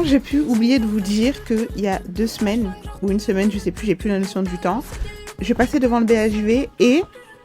Comment j'ai pu oublier de vous dire qu'il y a 2 semaines, ou une semaine, je sais plus, j'ai plus la notion du temps, je passais devant le BHV et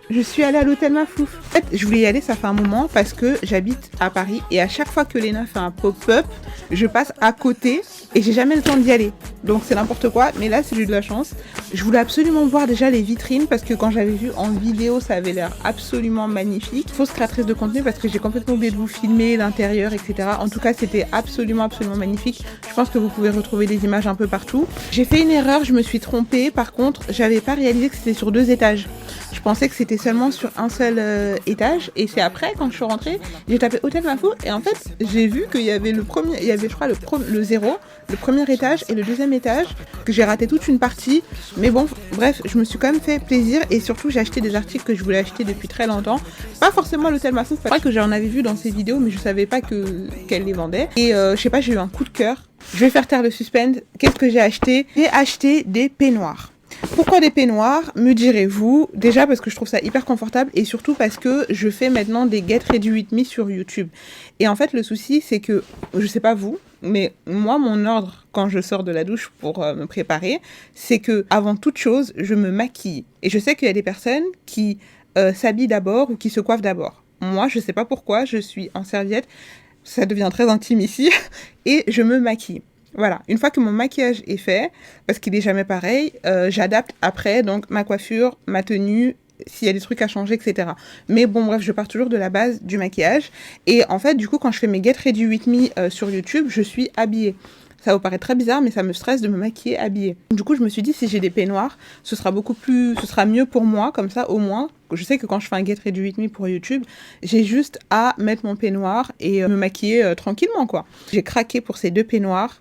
je suis allée à l'hôtel Maflouf. En fait, je voulais y aller, ça fait un moment, parce que j'habite à Paris et à chaque fois que Léna fait un pop-up, je passe à côté et j'ai jamais le temps d'y aller. Donc c'est n'importe quoi, mais là, c'est eu de la chance. Je voulais absolument voir déjà les vitrines parce que quand j'avais vu en vidéo, ça avait l'air absolument magnifique. Fausse créatrice de contenu parce que j'ai complètement oublié de vous filmer l'intérieur, etc. En tout cas, c'était absolument magnifique. Je pense que vous pouvez retrouver des images un peu partout. J'ai fait une erreur, je me suis trompée. Par contre, j'avais pas réalisé que c'était sur 2 étages. Je pensais que c'était seulement sur un seul étage et c'est après quand je suis rentrée, j'ai tapé hôtel Maflouf et en fait j'ai vu qu'il y avait je crois le 0, le premier étage et le deuxième étage, que j'ai raté toute une partie, mais bon bref, je me suis quand même fait plaisir et surtout j'ai acheté des articles que je voulais acheter depuis très longtemps, pas forcément à l'hôtel Maflouf, parce que j'en avais vu dans ses vidéos mais je savais pas qu'elle les vendait et je sais pas, j'ai eu un coup de cœur. Je vais faire taire le suspense. Qu'est-ce que j'ai acheté? J'ai acheté des peignoirs. Pourquoi des peignoirs, me direz-vous? Déjà parce que je trouve ça hyper confortable et surtout parce que je fais maintenant des Get Ready With Me sur YouTube. Et en fait, le souci, c'est que, je sais pas vous, mais moi, mon ordre quand je sors de la douche pour me préparer, c'est que avant toute chose, je me maquille. Et je sais qu'il y a des personnes qui s'habillent d'abord ou qui se coiffent d'abord. Moi, je sais pas pourquoi, je suis en serviette, ça devient très intime ici, et je me maquille. Voilà, une fois que mon maquillage est fait, parce qu'il est jamais pareil, j'adapte après donc ma coiffure, ma tenue, s'il y a des trucs à changer, etc. Mais bon, bref, je pars toujours de la base du maquillage. Et en fait, du coup, quand je fais mes Get Ready With Me sur YouTube, je suis habillée. Ça vous paraît très bizarre, mais ça me stresse de me maquiller habillée. Du coup, je me suis dit, si j'ai des peignoirs, ce sera mieux pour moi, comme ça, au moins. Je sais que quand je fais un Get Ready With Me pour YouTube, j'ai juste à mettre mon peignoir et me maquiller tranquillement, quoi. J'ai craqué pour ces 2 peignoirs.